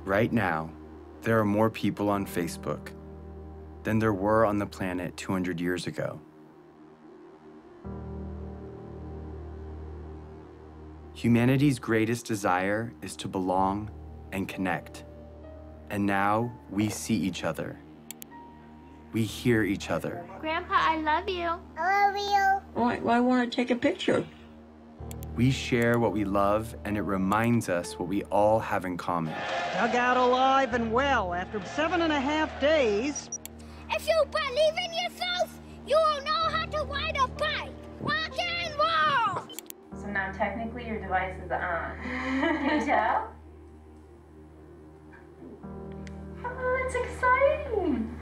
Right now, there are more people on Facebook than there were on the planet 200 years ago. Humanity's greatest desire is to belong and connect. And now we see each other. We hear each other. Grandpa, I love you. I love you. Well, I want to take a picture. We share what we love, and it reminds us what we all have in common. Dug out alive and well after 7.5 days. If you believe in yourself, you will know how to ride a bike. Rock and roll! So now technically your device is on. Can you tell? Oh, that's exciting.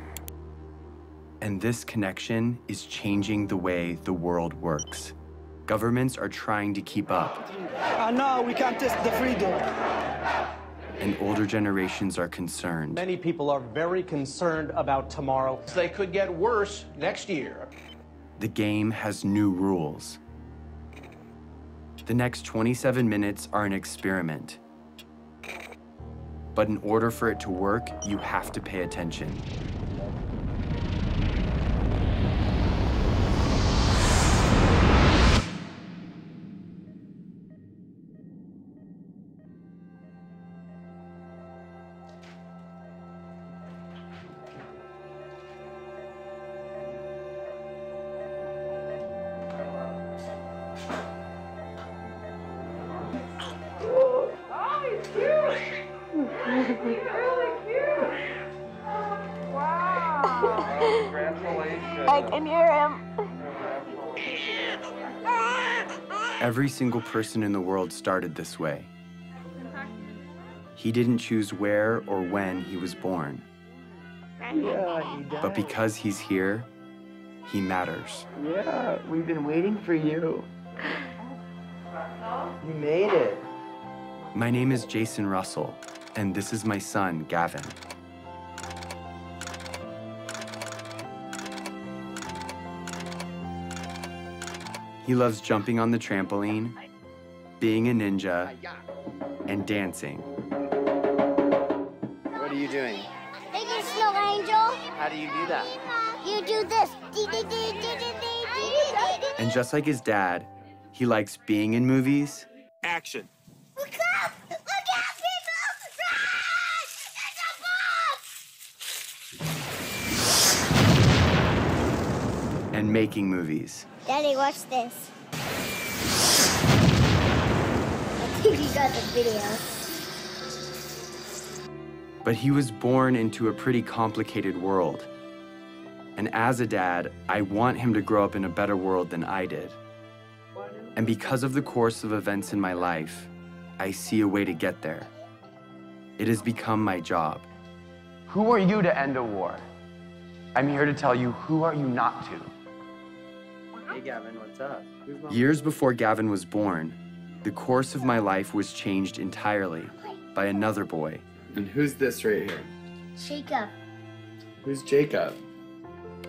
And this connection is changing the way the world works. Governments are trying to keep up. No, we can't test the freedom. And older generations are concerned. Many people are very concerned about tomorrow. They could get worse next year. The game has new rules. The next 27 minutes are an experiment. But in order for it to work, you have to pay attention. I can hear him. Every single person in the world started this way. He didn't choose where or when he was born. Yeah, he died. But because he's here, he matters. Yeah, we've been waiting for you. You made it. My name is Jason Russell, and this is my son, Gavin. He loves jumping on the trampoline, being a ninja, and dancing. What are you doing? Thank you, Snow Angel. How do you do that? You do this. And just like his dad, he likes being in movies. Action. Look out! Look out, people! Run! It's a bomb! And making movies. Daddy, watch this. I think you got the video. But he was born into a pretty complicated world. And as a dad, I want him to grow up in a better world than I did. And because of the course of events in my life, I see a way to get there. It has become my job. Who are you to end a war? I'm here to tell you, who are you not to? Hey, Gavin, what's up? Years before Gavin was born, the course of my life was changed entirely by another boy. And who's this right here? Jacob. Who's Jacob?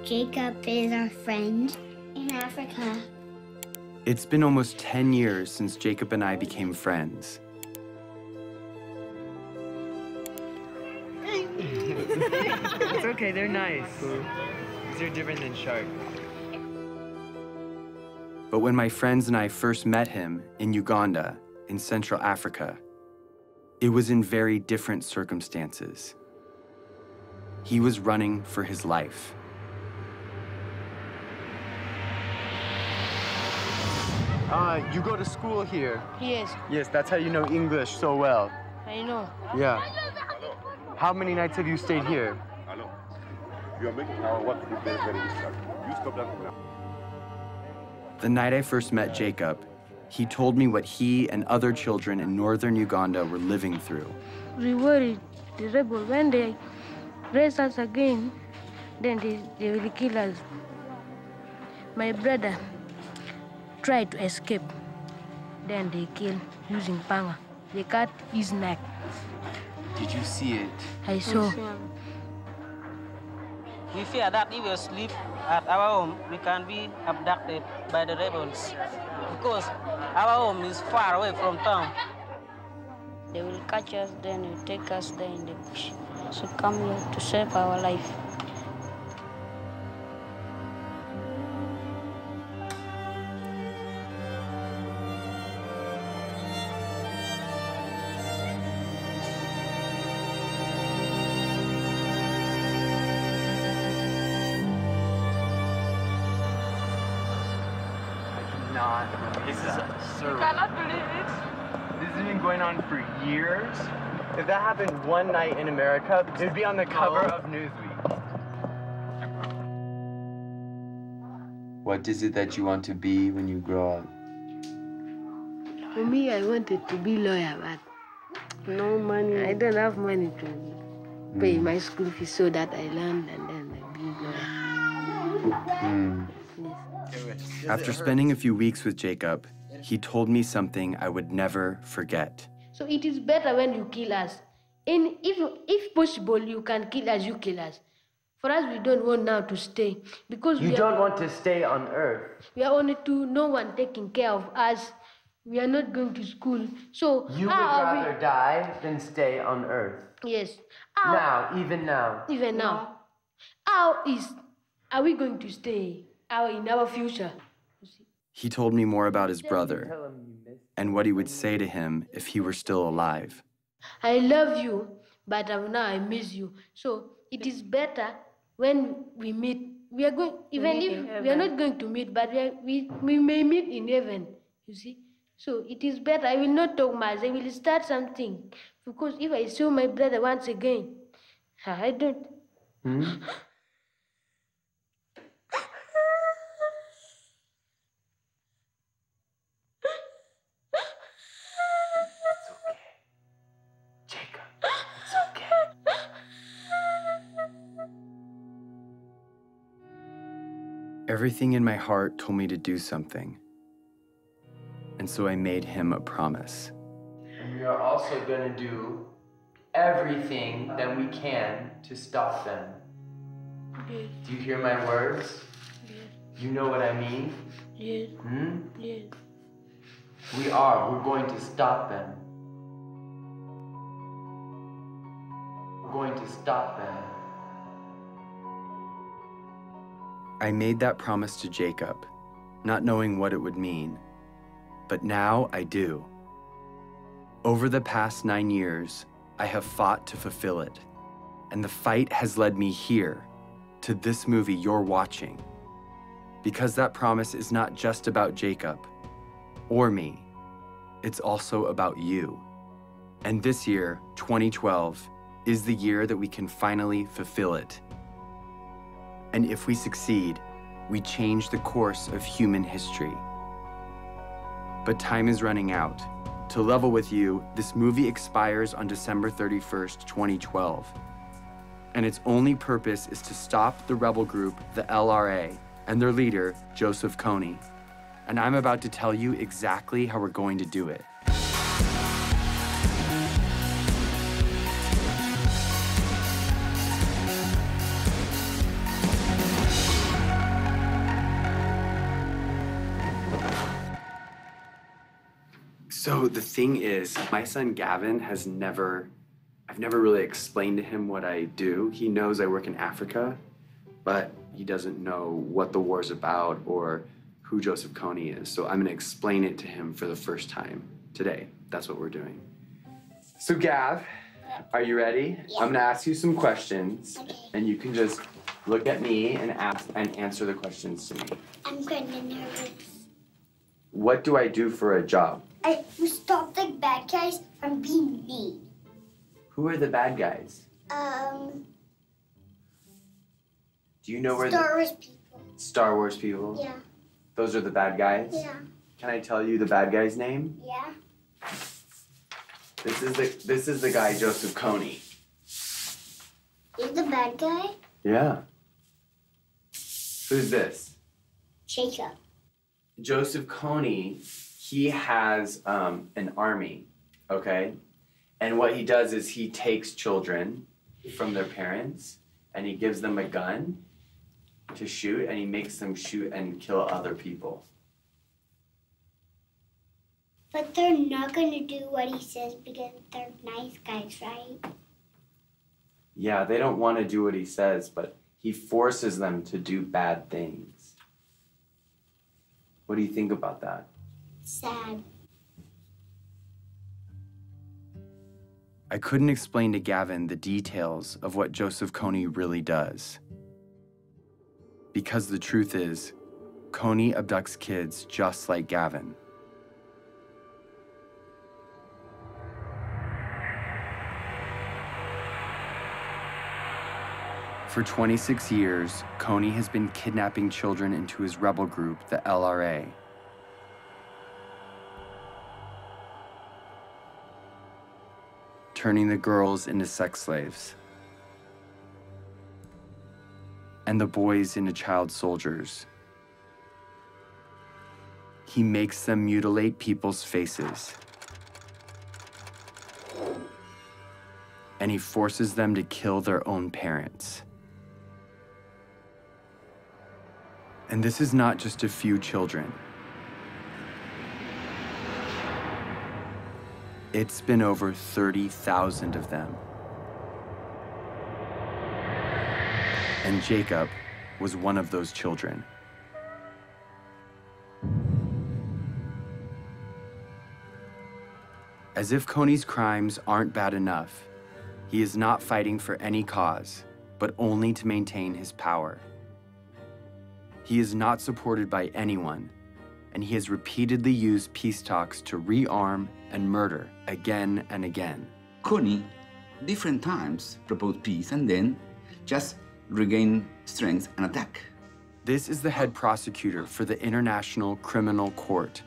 Jacob is our friend in Africa. It's been almost 10 years since Jacob and I became friends. It's okay, they're nice. They're different than sharks. But when my friends and I first met him in Uganda, in Central Africa, it was in very different circumstances. He was running for his life. You go to school here. Yes, Yes, that's how you know English so well. I know. Yeah. How many nights have you stayed here? Hello. You are making our work to be very, very easy. You stop that now. The night I first met Jacob, he told me what he and other children in northern Uganda were living through. We worried the rebel when they raise us again, then they will kill us. My brother tried to escape. Then they killed using panga. They cut his neck. Did you see it? I saw. We fear that if we sleep at our home, we can be abducted by the rebels because our home is far away from town. They will catch us, then will take us there in the bush. So come here to save our life. This is surreal. You cannot believe it. This has been going on for years. If that happened one night in America, it'd be on the cover of Newsweek. What is it that you want to be when you grow up? For me, I wanted to be lawyer, but no money. I don't have money to pay my school fees, so that I learned and then I be lawyer. After spending a few weeks with Jacob, he told me something I would never forget. So it is better when you kill us. And if possible, you can kill us, you kill us. For us, we don't want now to stay. Because you don't want to stay on Earth. We are only two, no one taking care of us. We are not going to school. So you would rather die than stay on Earth. Yes. Even now. Even now. Are we going to stay in our future? He told me more about his brother and what he would say to him if he were still alive. I love you, but now I miss you. So it is better when we meet. We are going, even if we are not going to meet, but we may meet in heaven, you see. So it is better. I will not talk much. I will start something. Because if I saw my brother once again, I don't. Everything in my heart told me to do something. And so I made him a promise. And we are also going to do everything that we can to stop them. Yes. Do you hear my words? Yes. You know what I mean? Yes. Yes. We're going to stop them. We're going to stop them. I made that promise to Jacob, not knowing what it would mean. But now I do. Over the past 9 years, I have fought to fulfill it. And the fight has led me here, to this movie you're watching. Because that promise is not just about Jacob or me. It's also about you. And this year, 2012, is the year that we can finally fulfill it. And if we succeed, we change the course of human history. But time is running out. To level with you, this movie expires on December 31st, 2012. And its only purpose is to stop the rebel group, the LRA, and their leader, Joseph Kony. And I'm about to tell you exactly how we're going to do it. So the thing is, my son Gavin I've never really explained to him what I do. He knows I work in Africa, but he doesn't know what the war's about or who Joseph Kony is. So I'm gonna explain it to him for the first time today. That's what we're doing. So Gav, are you ready? Yeah. I'm gonna ask you some questions, and you can just look at me and answer the questions to me. I'm kind of nervous. What do I do for a job? I stop the bad guys from being mean. Who are the bad guys? Do you know where Star Wars people. Star Wars people? Yeah. Those are the bad guys? Yeah. Can I tell you the bad guy's name? Yeah. This is the guy Joseph Kony. He's the bad guy? Yeah. Who's this? Jacob. Joseph Kony, he has an army, okay? And what he does is he takes children from their parents and he gives them a gun to shoot, and he makes them shoot and kill other people. But they're not going to do what he says because they're nice guys, right? Yeah, they don't want to do what he says, but he forces them to do bad things. What do you think about that? Sad. I couldn't explain to Gavin the details of what Joseph Kony really does. Because the truth is, Kony abducts kids just like Gavin. For 26 years, Kony has been kidnapping children into his rebel group, the LRA. Turning the girls into sex slaves. And the boys into child soldiers. He makes them mutilate people's faces. And he forces them to kill their own parents. And this is not just a few children. It's been over 30,000 of them. And Jacob was one of those children. As if Kony's crimes aren't bad enough, he is not fighting for any cause, but only to maintain his power. He is not supported by anyone, and he has repeatedly used peace talks to rearm and murder again and again. Kony, different times, proposed peace and then just regain strength and attack. This is the head prosecutor for the International Criminal Court.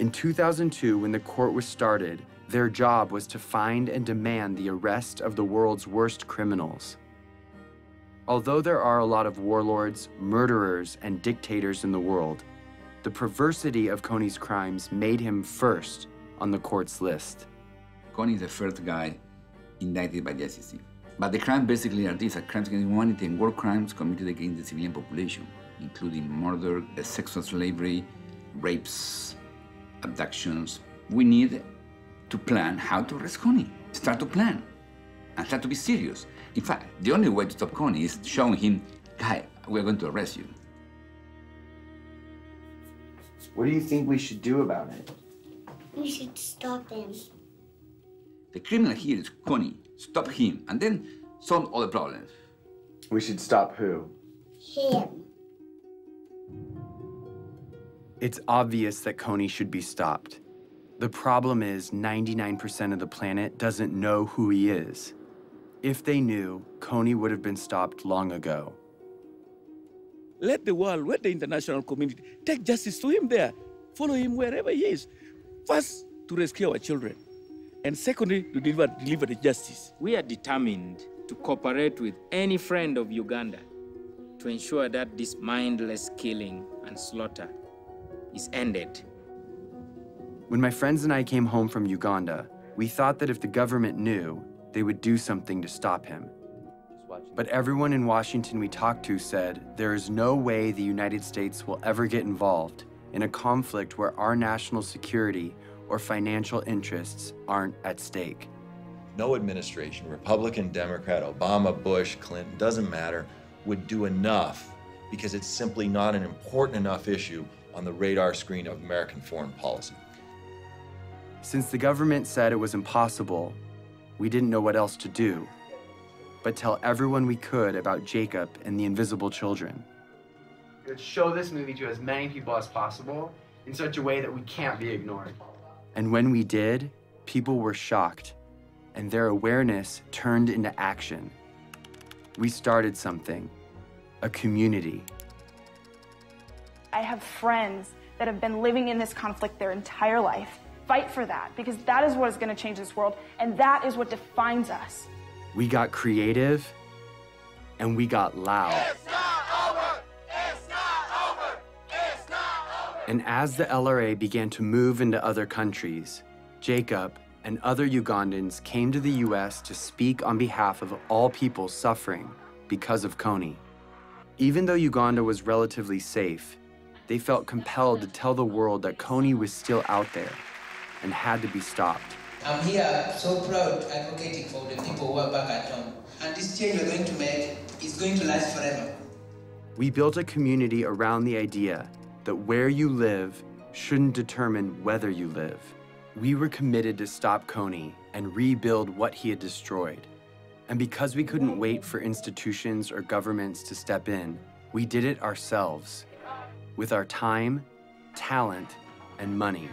In 2002, when the court was started, their job was to find and demand the arrest of the world's worst criminals. Although there are a lot of warlords, murderers, and dictators in the world, the perversity of Kony's crimes made him first on the court's list. Kony is the first guy indicted by the SEC. But the crimes basically are these: crimes against humanity and war crimes committed against the civilian population, including murder, sexual slavery, rapes, abductions. We need to plan how to arrest Kony. Start to plan and start to be serious. In fact, the only way to stop Kony is showing him, guy, we're going to arrest you. What do you think we should do about it? We should stop him. The criminal here is Kony. Stop him, and then solve all the problems. We should stop who? Him. It's obvious that Kony should be stopped. The problem is 99% of the planet doesn't know who he is. If they knew, Kony would have been stopped long ago. Let the world, let the international community take justice to him there. Follow him wherever he is. First, to rescue our children. And secondly, to deliver the justice. We are determined to cooperate with any friend of Uganda to ensure that this mindless killing and slaughter is ended. When my friends and I came home from Uganda, we thought that if the government knew, they would do something to stop him. But everyone in Washington we talked to said there is no way the United States will ever get involved in a conflict where our national security or financial interests aren't at stake. No administration, Republican, Democrat, Obama, Bush, Clinton, doesn't matter, would do enough because it's simply not an important enough issue on the radar screen of American foreign policy. Since the government said it was impossible, we didn't know what else to do, but tell everyone we could about Jacob and the invisible children. Let's show this movie to as many people as possible in such a way that we can't be ignored. And when we did, people were shocked, and their awareness turned into action. We started something, a community. I have friends that have been living in this conflict their entire life. Fight for that, because that is what is going to change this world, and that is what defines us. We got creative, and we got loud. It's not over! It's not over! It's not over! And as the LRA began to move into other countries, Jacob and other Ugandans came to the US to speak on behalf of all people suffering because of Kony. Even though Uganda was relatively safe, They felt compelled to tell the world that Kony was still out there and had to be stopped. I'm here so proud advocating for the people who are back at home. And this change we're going to make is going to last forever. We built a community around the idea that where you live shouldn't determine whether you live. We were committed to stop Kony and rebuild what he had destroyed. And because we couldn't wait for institutions or governments to step in, we did it ourselves, with our time, talent, and money.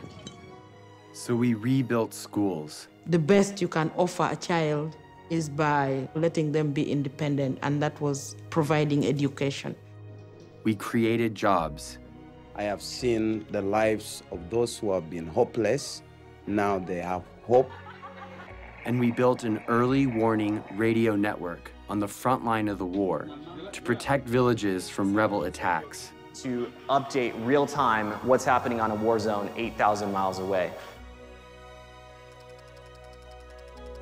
So we rebuilt schools. The best you can offer a child is by letting them be independent, and that was providing education. We created jobs. I have seen the lives of those who have been hopeless. Now they have hope. And we built an early warning radio network on the front line of the war to protect villages from rebel attacks. To update real time what's happening on a war zone 8,000 miles away.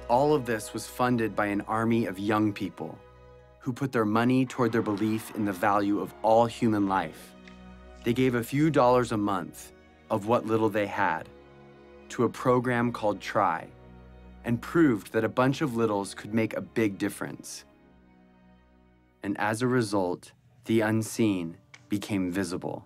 All of this was funded by an army of young people who put their money toward their belief in the value of all human life. They gave a few dollars a month of what little they had to a program called Try, and proved that a bunch of littles could make a big difference. And as a result, the unseen became visible.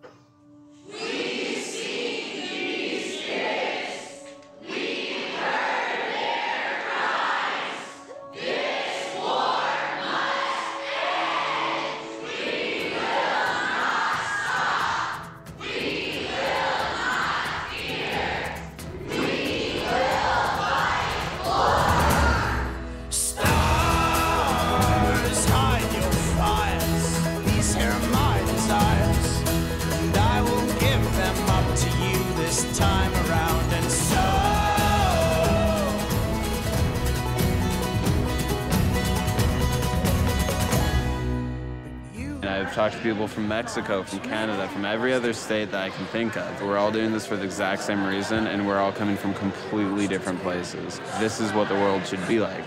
I've talked to people from Mexico, from Canada, from every other state that I can think of. We're all doing this for the exact same reason, and we're all coming from completely different places. This is what the world should be like.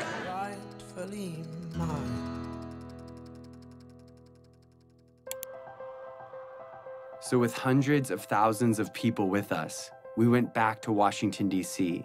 So with hundreds of thousands of people with us, we went back to Washington, D.C.,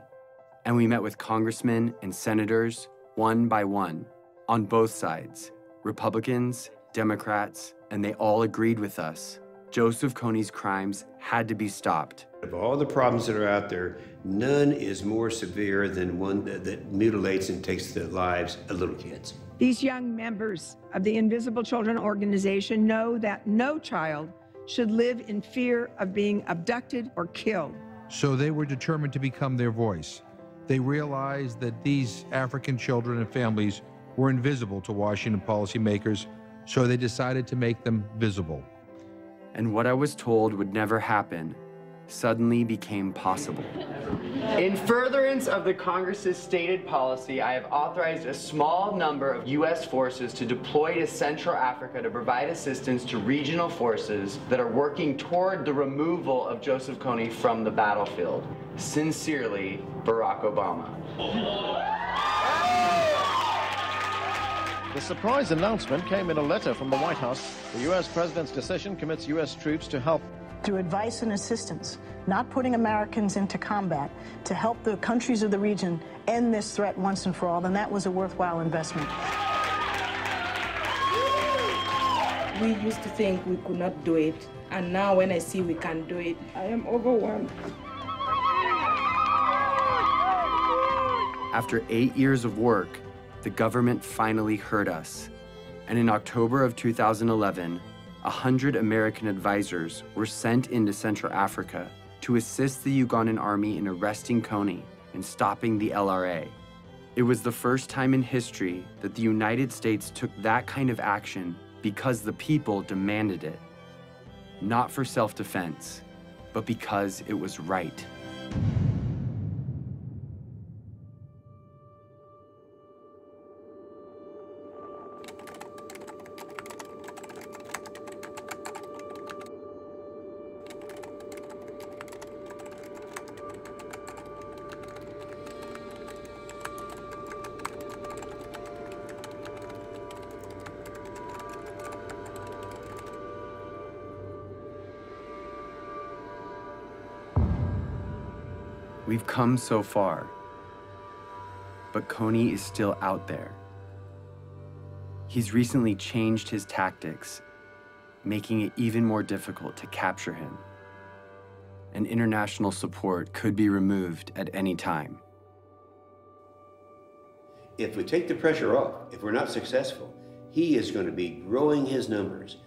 and we met with congressmen and senators, one by one, on both sides, Republicans, Democrats, and they all agreed with us. Joseph Kony's crimes had to be stopped. Of all the problems that are out there, none is more severe than one that mutilates and takes the lives of little kids. These young members of the Invisible Children organization know that no child should live in fear of being abducted or killed. So they were determined to become their voice. They realized that these African children and families were invisible to Washington policymakers, so they decided to make them visible. And what I was told would never happen suddenly became possible. In furtherance of the Congress's stated policy, I have authorized a small number of U.S. forces to deploy to Central Africa to provide assistance to regional forces that are working toward the removal of Joseph Kony from the battlefield. Sincerely, Barack Obama. The surprise announcement came in a letter from the White House. The U.S. president's decision commits U.S. troops to help. Through advice and assistance, not putting Americans into combat, to help the countries of the region end this threat once and for all, then that was a worthwhile investment. We used to think we could not do it, and now when I see we can do it, I am overwhelmed. After 8 years of work, the government finally heard us. And in October of 2011, 100 American advisors were sent into Central Africa to assist the Ugandan army in arresting Kony and stopping the LRA. It was the first time in history that the United States took that kind of action because the people demanded it. Not for self-defense, but because it was right. We've come so far, but Kony is still out there. He's recently changed his tactics, making it even more difficult to capture him. And international support could be removed at any time. If we take the pressure off, if we're not successful, he is going to be growing his numbers.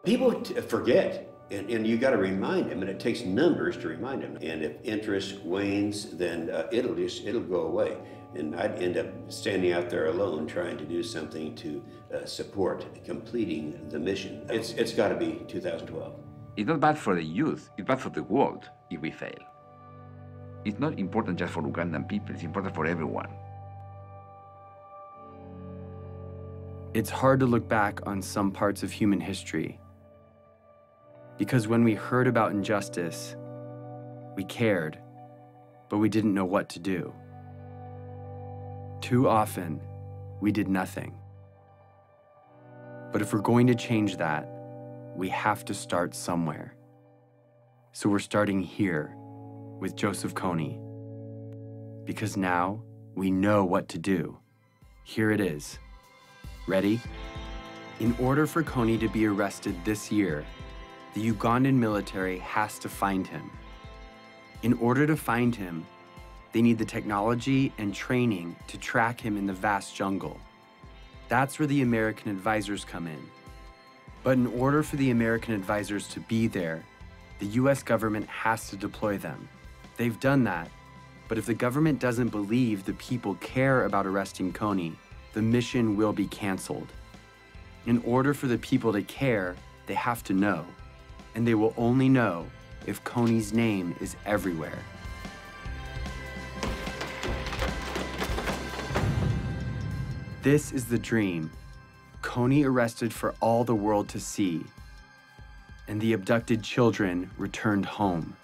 People forget, and you got to remind them, and it takes numbers to remind them. And if interest wanes, then it'll go away. And I'd end up standing out there alone trying to do something to support completing the mission. It's got to be 2012. It's not bad for the youth, it's bad for the world if we fail. It's not important just for Ugandan people, it's important for everyone. It's hard to look back on some parts of human history, because when we heard about injustice, we cared, but we didn't know what to do. Too often, we did nothing. But if we're going to change that, we have to start somewhere. So we're starting here with Joseph Kony, because now we know what to do. Here it is. Ready? In order for Kony to be arrested this year, the Ugandan military has to find him. In order to find him, they need the technology and training to track him in the vast jungle. That's where the American advisors come in. But in order for the American advisors to be there, the US government has to deploy them. They've done that, but if the government doesn't believe the people care about arresting Kony, the mission will be canceled. In order for the people to care, they have to know, and they will only know if Kony's name is everywhere. This is the dream. Kony arrested for all the world to see, and the abducted children returned home.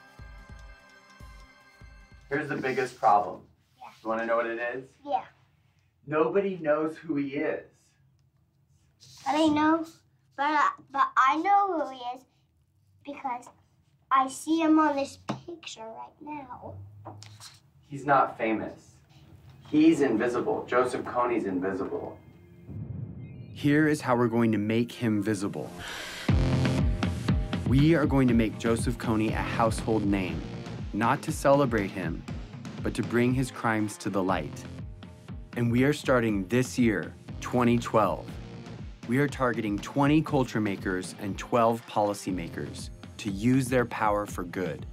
Here's the biggest problem. You want to know what it is? Yeah. Nobody knows who he is. But I know who he is because I see him on this picture right now. He's not famous. He's invisible. Joseph Kony's invisible. Here is how we're going to make him visible. We are going to make Joseph Kony a household name, not to celebrate him, but to bring his crimes to the light. And we are starting this year, 2012. We are targeting 20 culture makers and 12 policymakers to use their power for good.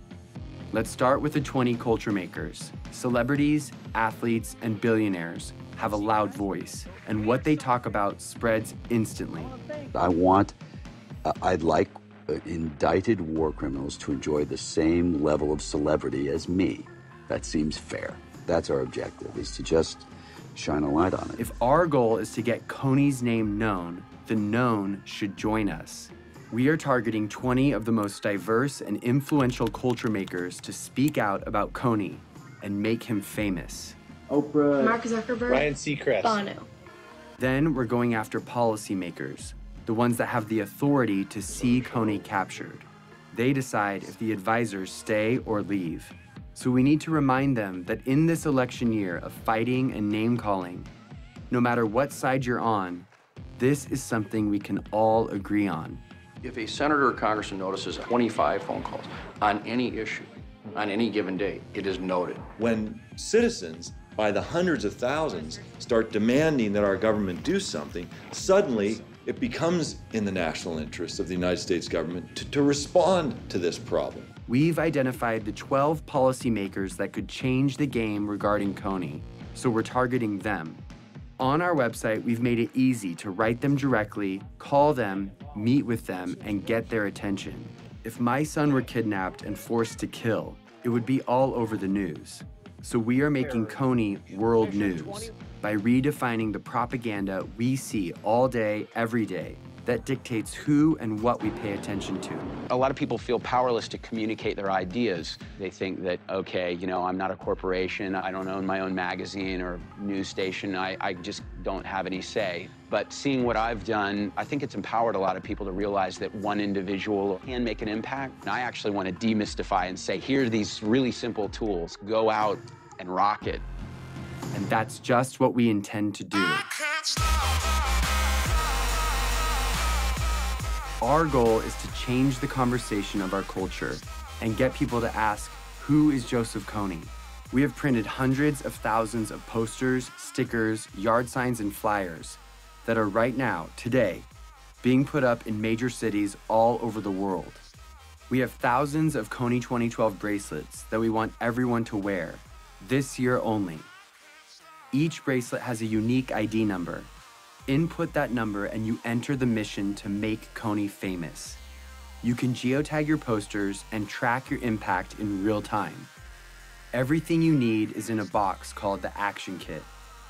Let's start with the 20 culture makers. Celebrities, athletes, and billionaires have a loud voice, and what they talk about spreads instantly. I'd like indicted war criminals to enjoy the same level of celebrity as me. That seems fair. That's our objective, is to just shine a light on it. If our goal is to get Kony's name known, the known should join us. We are targeting 20 of the most diverse and influential culture makers to speak out about Kony and make him famous. Oprah, Mark Zuckerberg, Ryan Seacrest, Bono. Then we're going after policymakers, the ones that have the authority to see Kony captured. They decide if the advisors stay or leave. So we need to remind them that in this election year of fighting and name-calling, no matter what side you're on, this is something we can all agree on. If a senator or congressman notices 25 phone calls on any issue, on any given day, it is noted. When citizens, by the hundreds of thousands, start demanding that our government do something, suddenly it becomes in the national interest of the United States government to respond to this problem. We've identified the 12 policymakers that could change the game regarding Kony, so we're targeting them. On our website, we've made it easy to write them directly, call them, meet with them, and get their attention. If my son were kidnapped and forced to kill, it would be all over the news. So we are making Kony world news by redefining the propaganda we see all day, every day, that dictates who and what we pay attention to. A lot of people feel powerless to communicate their ideas. They think that, okay, you know, I'm not a corporation, I don't own my own magazine or news station, I just don't have any say. But seeing what I've done, I think it's empowered a lot of people to realize that one individual can make an impact. And I actually want to demystify and say, here are these really simple tools. Go out and rock it. And that's just what we intend to do. Our goal is to change the conversation of our culture and get people to ask, who is Joseph Kony? We have printed hundreds of thousands of posters, stickers, yard signs, and flyers that are right now, today, being put up in major cities all over the world. We have thousands of Kony 2012 bracelets that we want everyone to wear, this year only. Each bracelet has a unique ID number. Input that number and you enter the mission to make Kony famous. You can geotag your posters and track your impact in real time. Everything you need is in a box called the Action Kit.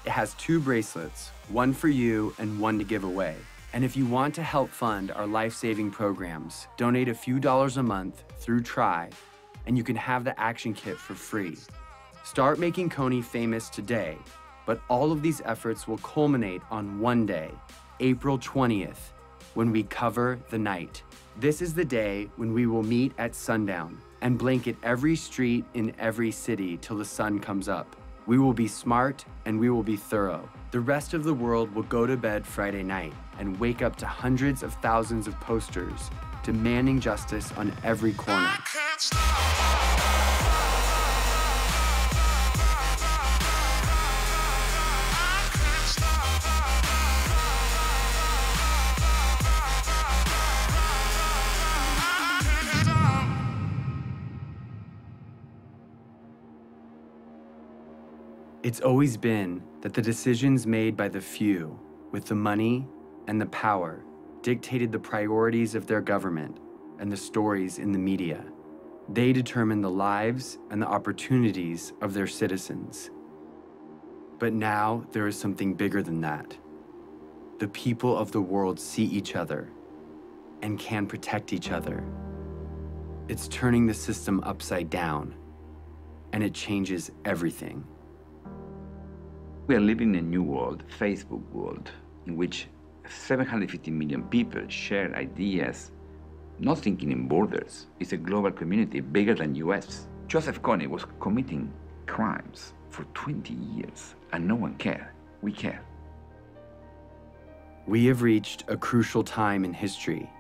It has 2 bracelets, one for you and one to give away. And if you want to help fund our life-saving programs, donate a few dollars a month through Try, and you can have the Action Kit for free. Start making Kony famous today. But all of these efforts will culminate on one day, April 20th, when we cover the night. This is the day when we will meet at sundown and blanket every street in every city till the sun comes up. We will be smart and we will be thorough. The rest of the world will go to bed Friday night and wake up to hundreds of thousands of posters demanding justice on every corner. It's always been that the decisions made by the few, with the money and the power, dictated the priorities of their government and the stories in the media. They determine the lives and the opportunities of their citizens. But now there is something bigger than that. The people of the world see each other and can protect each other. It's turning the system upside down, and it changes everything. We are living in a new world, Facebook world, in which 750 million people share ideas, not thinking in borders. It's a global community bigger than US. Joseph Kony was committing crimes for 20 years, and no one cared. We care. We have reached a crucial time in history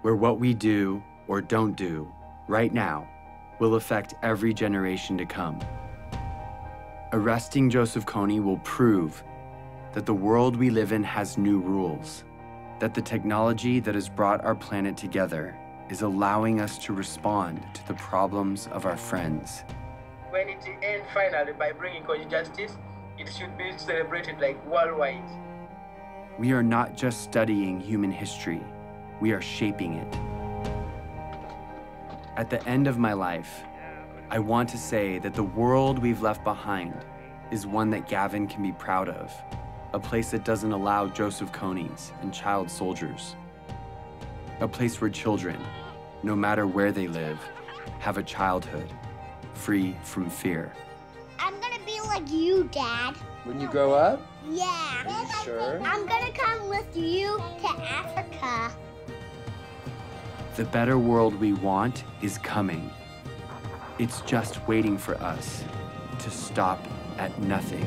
where what we do or don't do right now will affect every generation to come. Arresting Joseph Kony will prove that the world we live in has new rules, that the technology that has brought our planet together is allowing us to respond to the problems of our friends. When it ends finally by bringing Kony justice, it should be celebrated like worldwide. We are not just studying human history, we are shaping it. At the end of my life, I want to say that the world we've left behind is one that Gavin can be proud of, a place that doesn't allow Joseph Konys and child soldiers, a place where children, no matter where they live, have a childhood free from fear. I'm gonna be like you, Dad. When you grow up? Yeah. Are you sure? I'm gonna come with you to Africa. The better world we want is coming. It's just waiting for us to stop at nothing.